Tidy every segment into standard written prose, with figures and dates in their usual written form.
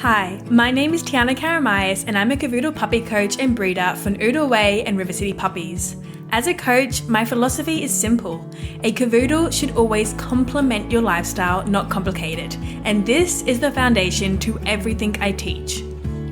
Hi, my name is Tiana Karamayas and I'm a Cavoodle puppy coach and breeder for Noodle Way and River City Puppies. As a coach, my philosophy is simple. A Cavoodle should always complement your lifestyle, not complicate it. And this is the foundation to everything I teach.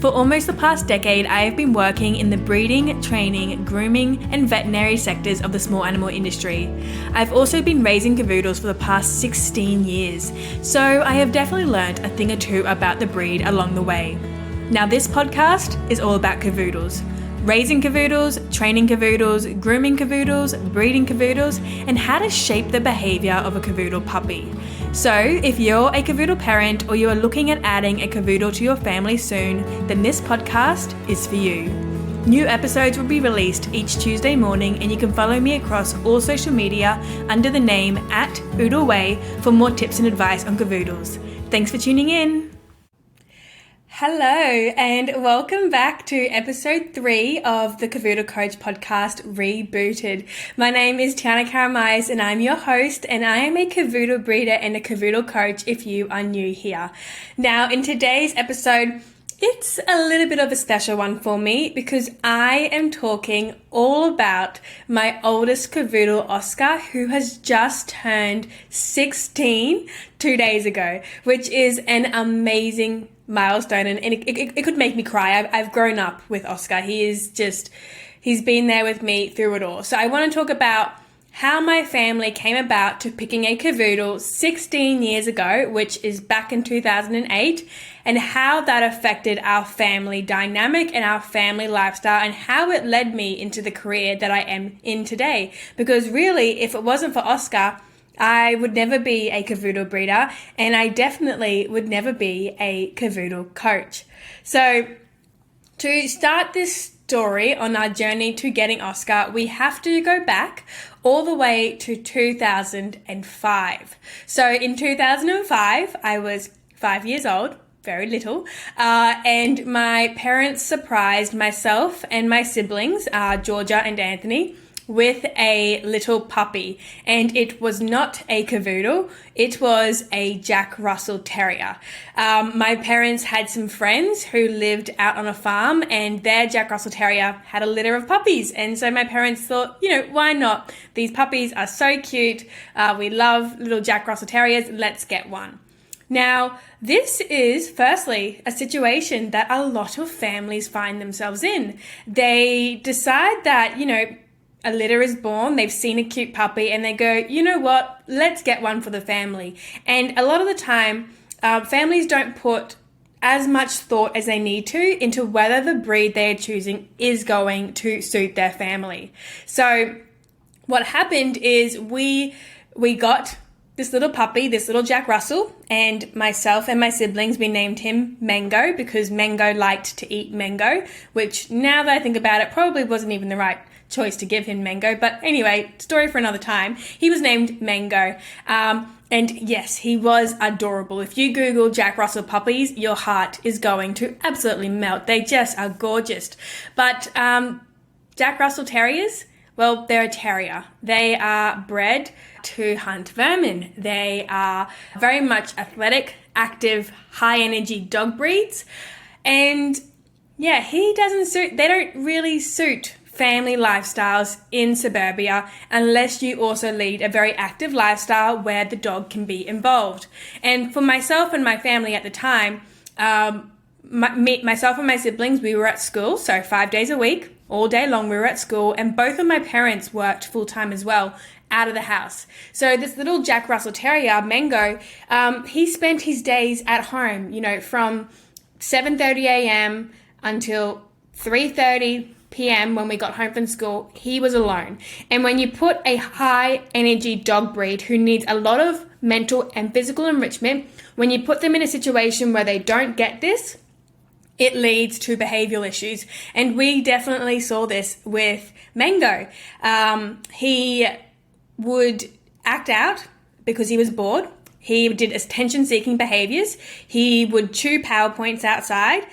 For almost the past decade, I have been working in the breeding, training, grooming, and veterinary sectors of the small animal industry. I've also been raising Cavoodles for the past 16 years, so I have definitely learned a thing or two about the breed along the way. Now this podcast is all about Cavoodles. Raising Cavoodles, training Cavoodles, grooming Cavoodles, breeding Cavoodles, and how to shape the behaviour of a Cavoodle puppy. So if you're a Cavoodle parent or you are looking at adding a Cavoodle to your family soon, then this podcast is for you. New episodes will be released each Tuesday morning and you can follow me across all social media under the name @OodleWay for more tips and advice on Cavoodles. Thanks for tuning in. Hello and welcome back to episode 3 of the Cavoodle Coach podcast Rebooted. My name is Tiana Karamayas and I'm your host, and I am a Cavoodle breeder and a Cavoodle coach if you are new here. Now in today's episode, it's a little bit of a special one for me because I am talking all about my oldest Cavoodle, Oscar, who has just turned 16 2 days ago, which is an amazing milestone, and it could make me cry. I've grown up with Oscar. He's been there with me through it all. So I want to talk about how my family came about to picking a Cavoodle 16 years ago, which is back in 2008, and how that affected our family dynamic and our family lifestyle and how it led me into the career that I am in today. Because really, if it wasn't for Oscar, I would never be a Cavoodle breeder, and I definitely would never be a Cavoodle coach. So to start this story on our journey to getting Oscar, we have to go back all the way to 2005. So in 2005, I was 5 years old, very little, and my parents surprised myself and my siblings, Georgia and Anthony, with a little puppy, and it was not a Cavoodle, it was a Jack Russell Terrier. My parents had some friends who lived out on a farm, and their Jack Russell Terrier had a litter of puppies, and so my parents thought, why not? These puppies are so cute, we love little Jack Russell Terriers, let's get one. Now, this is firstly a situation that a lot of families find themselves in. They decide that, a litter is born, they've seen a cute puppy, and they go, you know what, let's get one for the family. And a lot of the time, families don't put as much thought as they need to into whether the breed they're choosing is going to suit their family. So what happened is we got this little puppy, this little Jack Russell, and myself and my siblings, we named him Mango because Mango liked to eat mango, which now that I think about it, probably wasn't even the right choice to give him Mango. But anyway, story for another time. He was named Mango. And yes, he was adorable. If you Google Jack Russell puppies, your heart is going to absolutely melt. They just are gorgeous. But Jack Russell Terriers, well, they're a terrier. They are bred to hunt vermin. They are very much athletic, active, high energy dog breeds. And yeah, they don't really suit family lifestyles in suburbia unless you also lead a very active lifestyle where the dog can be involved. And for myself and my family at the time, myself and my siblings, we were at school, so 5 days a week, all day long we were at school, and both of my parents worked full-time as well out of the house. So this little Jack Russell Terrier, Mango, he spent his days at home, from 7:30 a.m. until 3:30 p.m. when we got home from school. He was alone. And when you put a high energy dog breed who needs a lot of mental and physical enrichment, when you put them in a situation where they don't get this, it leads to behavioural issues. And we definitely saw this with Mango. He would act out because he was bored. He did attention-seeking behaviours. He would chew PowerPoints outside.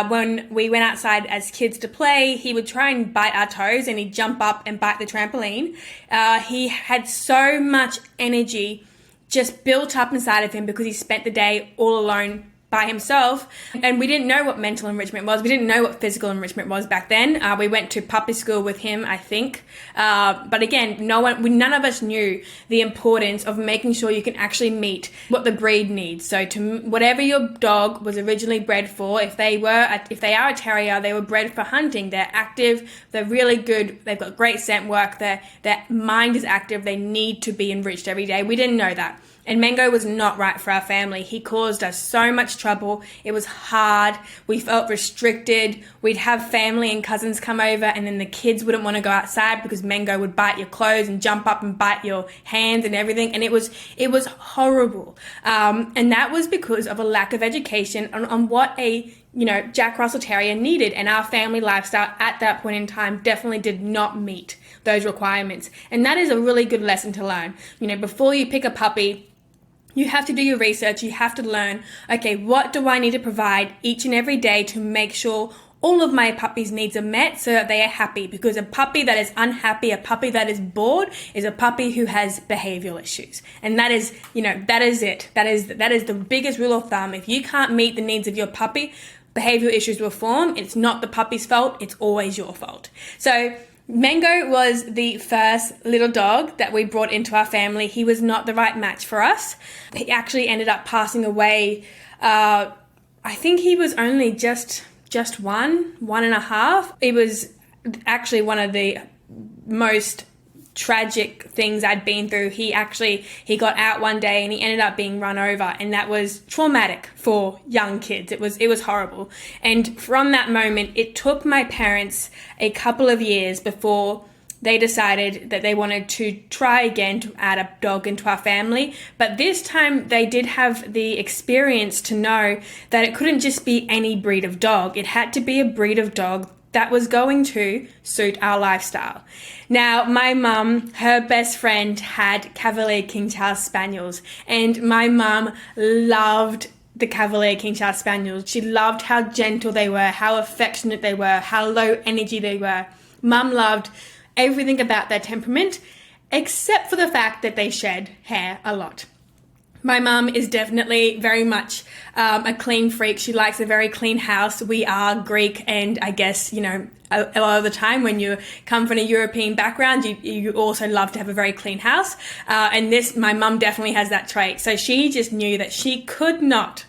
When we went outside as kids to play, he would try and bite our toes and he'd jump up and bite the trampoline. He had so much energy just built up inside of him because he spent the day all alone by himself, and we didn't know what mental enrichment was. We didn't know what physical enrichment was back then. We went to puppy school with him, I think, but again, none of us knew the importance of making sure you can actually meet what the breed needs. So to whatever your dog was originally bred for, if they are a terrier, they were bred for hunting. They're active, they're really good, they've got great scent work, their mind is active, they need to be enriched every day. We didn't know that. And Mango was not right for our family. He caused us so much trouble. It was hard. We felt restricted. We'd have family and cousins come over, and then the kids wouldn't want to go outside because Mango would bite your clothes and jump up and bite your hands and everything. And it was horrible. And that was because of a lack of education on what a Jack Russell Terrier needed. And our family lifestyle at that point in time definitely did not meet those requirements. And that is a really good lesson to learn. Before you pick a puppy, you have to do your research. You have to learn, okay, what do I need to provide each and every day to make sure all of my puppy's needs are met so that they are happy? Because a puppy that is unhappy, a puppy that is bored, is a puppy who has behavioral issues. And that is, that is it. That is the biggest rule of thumb. If you can't meet the needs of your puppy, behavioral issues will form. It's not the puppy's fault. It's always your fault. So Mango was the first little dog that we brought into our family. He was not the right match for us. He actually ended up passing away. I think he was only just 1.5. It was actually one of the most tragic things I'd been through. He got out one day and he ended up being run over, and that was traumatic for young kids. It was horrible. And from that moment, it took my parents a couple of years before they decided that they wanted to try again to add a dog into our family. But this time they did have the experience to know that it couldn't just be any breed of dog. It had to be a breed of dog that was going to suit our lifestyle. Now, my mum, her best friend had Cavalier King Charles Spaniels, and my mum loved the Cavalier King Charles Spaniels. She loved how gentle they were, how affectionate they were, how low energy they were. Mum loved everything about their temperament, except for the fact that they shed hair a lot. My mum is definitely very much a clean freak. She likes a very clean house. We are Greek, and I guess, a lot of the time when you come from a European background, you also love to have a very clean house. And my mum definitely has that trait. So she just knew that she could not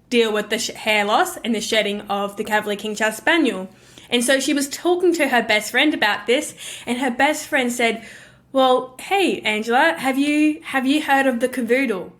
deal with the hair loss and the shedding of the Cavalier King Charles Spaniel. And so she was talking to her best friend about this, and her best friend said, well, hey, Angela, have you heard of the Cavoodle?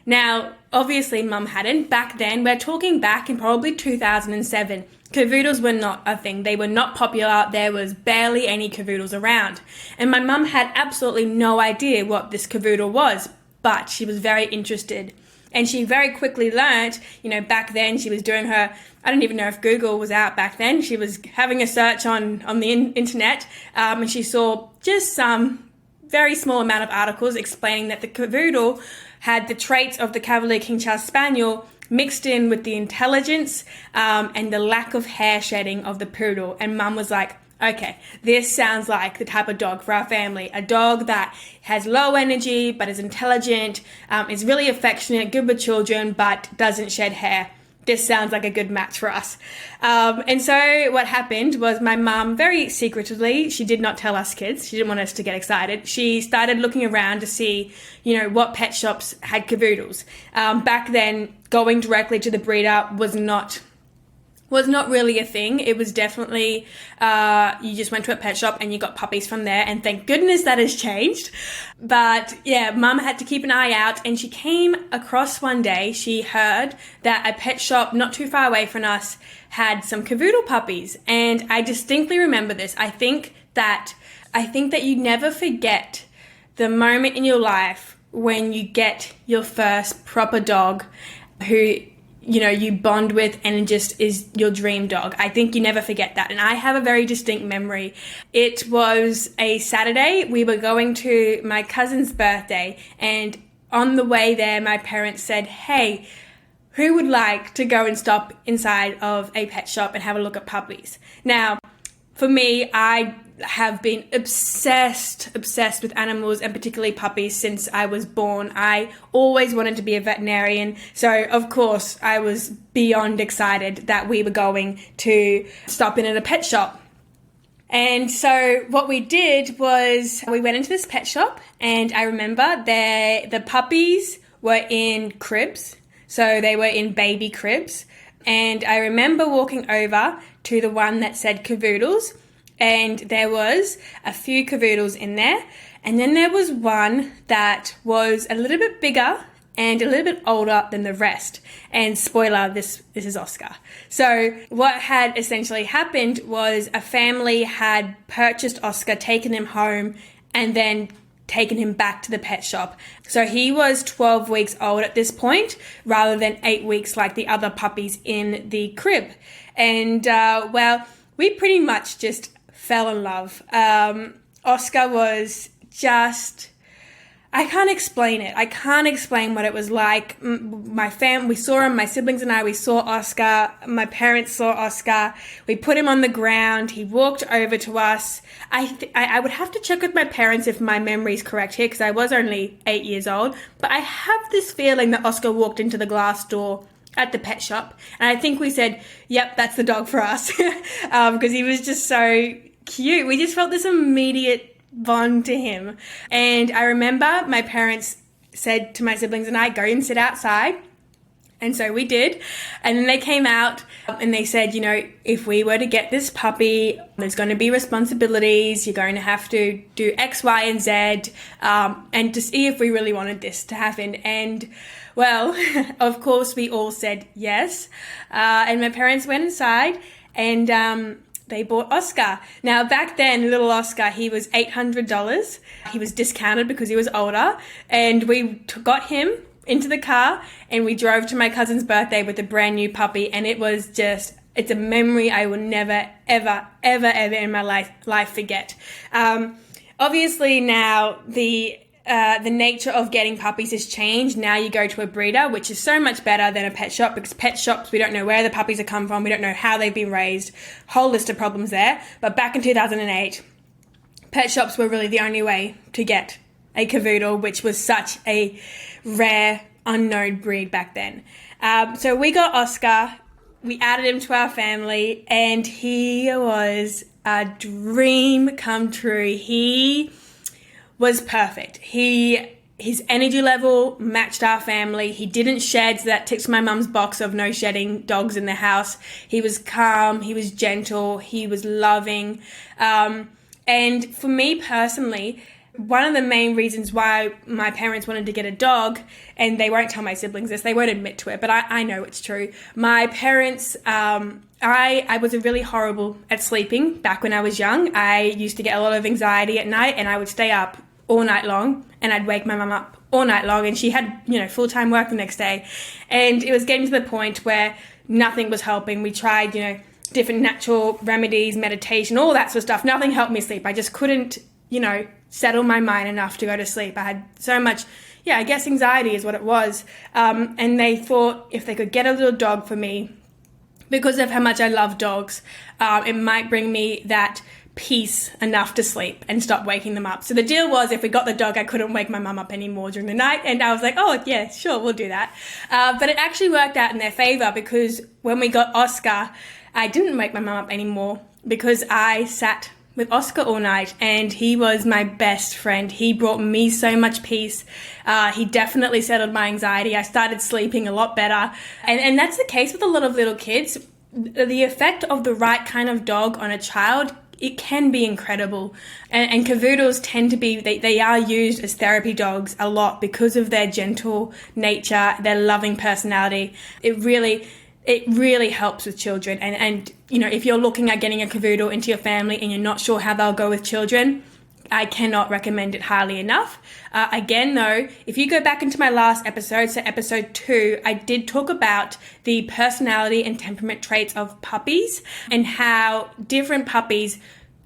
Now, obviously, Mum hadn't. Back then, we're talking back in probably 2007. Cavoodles were not a thing. They were not popular. There was barely any Cavoodles around. And my mum had absolutely no idea what this Cavoodle was, but she was very interested. And she very quickly learnt, back then she was doing I don't even know if Google was out back then. She was having a search on the internet, and she saw just some very small amount of articles explaining that the Cavoodle had the traits of the Cavalier King Charles Spaniel mixed in with the intelligence and the lack of hair shedding of the poodle. And Mum was like, okay, this sounds like the type of dog for our family. A dog that has low energy but is intelligent, is really affectionate, good with children, but doesn't shed hair. This sounds like a good match for us. And so what happened was my mum, very secretively, she did not tell us kids. She didn't want us to get excited. She started looking around to see, what pet shops had Cavoodles. Back then, going directly to the breeder was not really a thing. It was definitely, you just went to a pet shop and you got puppies from there, and thank goodness that has changed. But yeah, Mum had to keep an eye out, and she came across one day, she heard that a pet shop not too far away from us had some Cavoodle puppies. And I distinctly remember this. I think that you never forget the moment in your life when you get your first proper dog who you bond with and it just is your dream dog. I think you never forget that. And I have a very distinct memory. It was a Saturday. We were going to my cousin's birthday, and on the way there, my parents said, hey, who would like to go and stop inside of a pet shop and have a look at puppies? Now, for me, I have been obsessed with animals, and particularly puppies, since I was born. I always wanted to be a veterinarian. So of course I was beyond excited that we were going to stop in at a pet shop. And so what we did was we went into this pet shop, and I remember the puppies were in cribs. So they were in baby cribs. And I remember walking over to the one that said Cavoodles, and there was a few Cavoodles in there. And then there was one that was a little bit bigger and a little bit older than the rest. And spoiler, this is Oscar. So what had essentially happened was a family had purchased Oscar, taken him home, and then taken him back to the pet shop. So he was 12 weeks old at this point, rather than 8 weeks like the other puppies in the crib. And well, we pretty much just fell in love. Oscar was just, I can't explain it. I can't explain what it was like. We saw him, my siblings and I, we saw Oscar. My parents saw Oscar. We put him on the ground. He walked over to us. I would have to check with my parents if my memory is correct here, because I was only 8 years old. But I have this feeling that Oscar walked into the glass door at the pet shop. And I think we said, yep, that's the dog for us. Because he was just so cute. We just felt this immediate bond to him. And I remember my parents said to my siblings and I, go and sit outside. And so we did. And then they came out and they said, if we were to get this puppy, there's going to be responsibilities. You're going to have to do X, Y, and Z, and to see if we really wanted this to happen. And well, of course, we all said yes. And my parents went inside and they bought Oscar. Now, back then, little Oscar, he was $800. He was discounted because he was older. And we got him into the car and we drove to my cousin's birthday with a brand new puppy. And it was just, it's a memory I will never, ever, ever, ever in my life forget. Obviously, now the nature of getting puppies has changed. Now you go to a breeder, which is so much better than a pet shop, because pet shops, we don't know where the puppies have come from. We don't know how they've been raised. Whole list of problems there. But back in 2008, pet shops were really the only way to get a Cavoodle, which was such a rare, unknown breed back then. So we got Oscar. We added him to our family, and he was a dream come true. He was perfect. His energy level matched our family. He didn't shed, so that ticks my mum's box of no shedding dogs in the house. He was calm, he was gentle, he was loving. And for me personally, one of the main reasons why my parents wanted to get a dog, and they won't tell my siblings this, they won't admit to it, but I know it's true. My parents, I was really horrible at sleeping back when I was young. I used to get a lot of anxiety at night, and I would stay up all night long, and I'd wake my mum up all night long, and she had, full-time work the next day. And it was getting to the point where nothing was helping. We tried, different natural remedies, meditation, all that sort of stuff. Nothing helped me sleep. I just couldn't, settle my mind enough to go to sleep. I had so much, I guess anxiety is what it was. And they thought if they could get a little dog for me, because of how much I love dogs, it might bring me that peace enough to sleep and stop waking them up. So the deal was, if we got the dog, I couldn't wake my mum up anymore during the night. And I was like, oh yeah, sure, we'll do that. But it actually worked out in their favor, because when we got Oscar, I didn't wake my mum up anymore, because I sat with Oscar all night, and he was my best friend. He brought me so much peace. He definitely settled my anxiety. I started sleeping a lot better. And that's the case with a lot of little kids. The effect of the right kind of dog on a child, it can be incredible. And Cavoodles tend to be, they are used as therapy dogs a lot because of their gentle nature, their loving personality. It really helps with children. And if you're looking at getting a Cavoodle into your family and you're not sure how they'll go with children, I cannot recommend it highly enough. Again, though, if you go back into my last episode, so episode 2, I did talk about the personality and temperament traits of puppies and how different puppies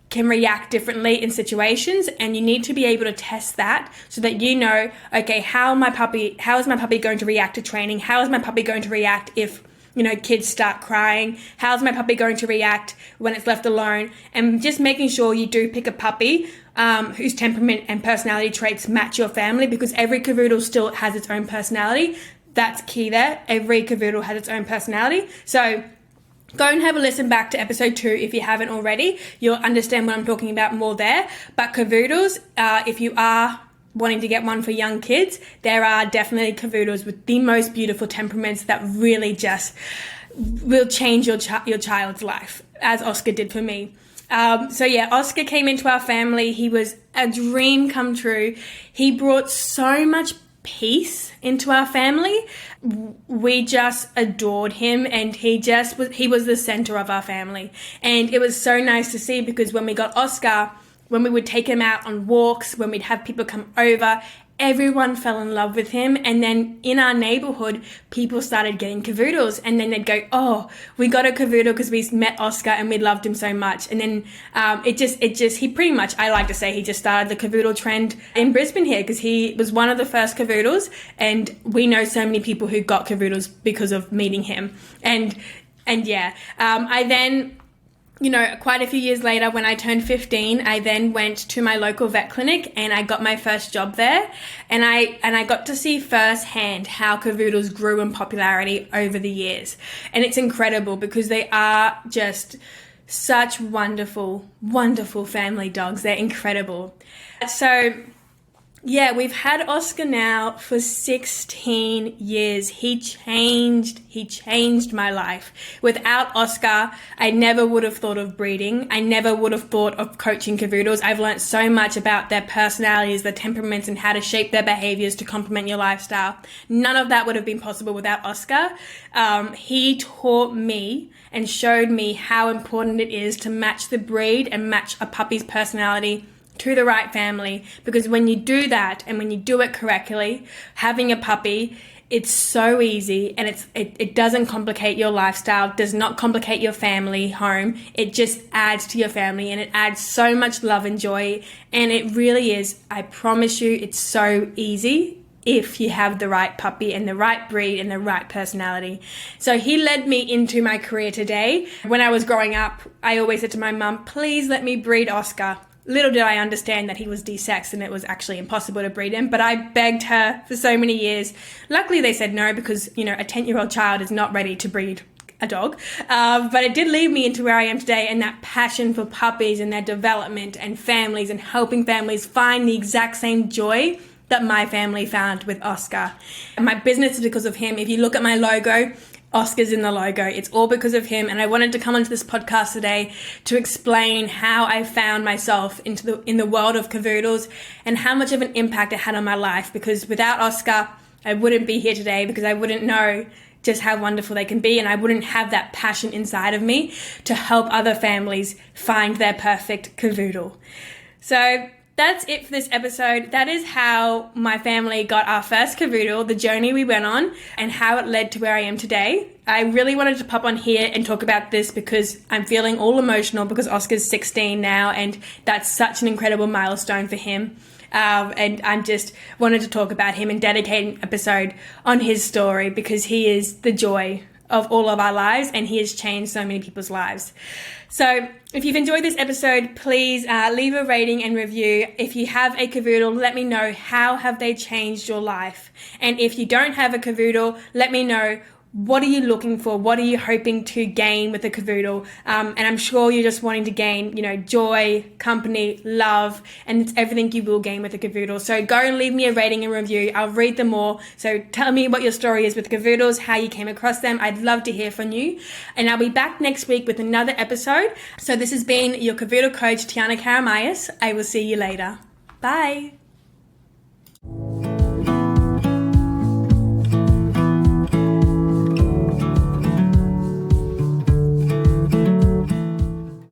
can react differently in situations, and you need to be able to test that so that okay, how is my puppy going to react to training? How is my puppy going to react if kids start crying. How's my puppy going to react when it's left alone? And just making sure you do pick a puppy whose temperament and personality traits match your family, because every Cavoodle still has its own personality. That's key there. Every Cavoodle has its own personality. So go and have a listen back to episode 2 if you haven't already. You'll understand what I'm talking about more there. But Cavoodles, if you are wanting to get one for young kids, there are definitely Cavoodles with the most beautiful temperaments that really just will change your child's life, as Oscar did for me. Oscar came into our family. He was a dream come true. He brought so much peace into our family. We just adored him, and he was the center of our family. And it was so nice to see, because when we got Oscar, when we would take him out on walks, when we'd have people come over, everyone fell in love with him. And then in our neighborhood, people started getting Cavoodles, and then they'd go, oh, we got a Cavoodle because we met Oscar and we loved him so much. And then he pretty much, I like to say, he just started the Cavoodle trend in Brisbane here, because he was one of the first Cavoodles, and we know so many people who got Cavoodles because of meeting him. I then, quite a few years later, when I turned 15, I then went to my local vet clinic and I got my first job there. And I got to see firsthand how Cavoodles grew in popularity over the years. And it's incredible, because they are just such wonderful, wonderful family dogs. They're incredible. So yeah, we've had Oscar now for 16 years. He changed my life. Without Oscar, I never would have thought of breeding. I never would have thought of coaching Cavoodles. I've learned so much about their personalities, their temperaments, and how to shape their behaviors to complement your lifestyle. None of that would have been possible without Oscar. He taught me and showed me how important it is to match the breed and match a puppy's personality to the right family, because when you do that and when you do it correctly, having a puppy, it's so easy, and it doesn't complicate your lifestyle, does not complicate your family home. It just adds to your family, and it adds so much love and joy. And it really is, I promise you, it's so easy if you have the right puppy and the right breed and the right personality. So he led me into my career today. When I was growing up, I always said to my mum, please let me breed Oscar. Little did I understand that he was desexed and it was actually impossible to breed him, but I begged her for so many years. Luckily they said no, because, a 10-year-old child is not ready to breed a dog. But it did lead me into where I am today, and that passion for puppies and their development and families and helping families find the exact same joy that my family found with Oscar. And my business is because of him. If you look at my logo, Oscar's in the logo. It's all because of him. And I wanted to come onto this podcast today to explain how I found myself in the world of Cavoodles and how much of an impact it had on my life. Because without Oscar, I wouldn't be here today, because I wouldn't know just how wonderful they can be, and I wouldn't have that passion inside of me to help other families find their perfect Cavoodle. So that's it for this episode. That is how my family got our first Cavoodle, the journey we went on, and how it led to where I am today. I really wanted to pop on here and talk about this because I'm feeling all emotional, because Oscar's 16 now, and that's such an incredible milestone for him. And I just wanted to talk about him and dedicate an episode on his story, because he is the joy of all of our lives, and he has changed so many people's lives. So if you've enjoyed this episode, please leave a rating and review. If you have a Cavoodle, let me know, how have they changed your life? And if you don't have a Cavoodle, let me know, what are you looking for? What are you hoping to gain with a Cavoodle? And I'm sure you're just wanting to gain, joy, company, love, and it's everything you will gain with a Cavoodle. So go and leave me a rating and review. I'll read them all. So tell me what your story is with Cavoodles, how you came across them. I'd love to hear from you. And I'll be back next week with another episode. So this has been your Cavoodle coach, Tiana Karamayas. I will see you later. Bye.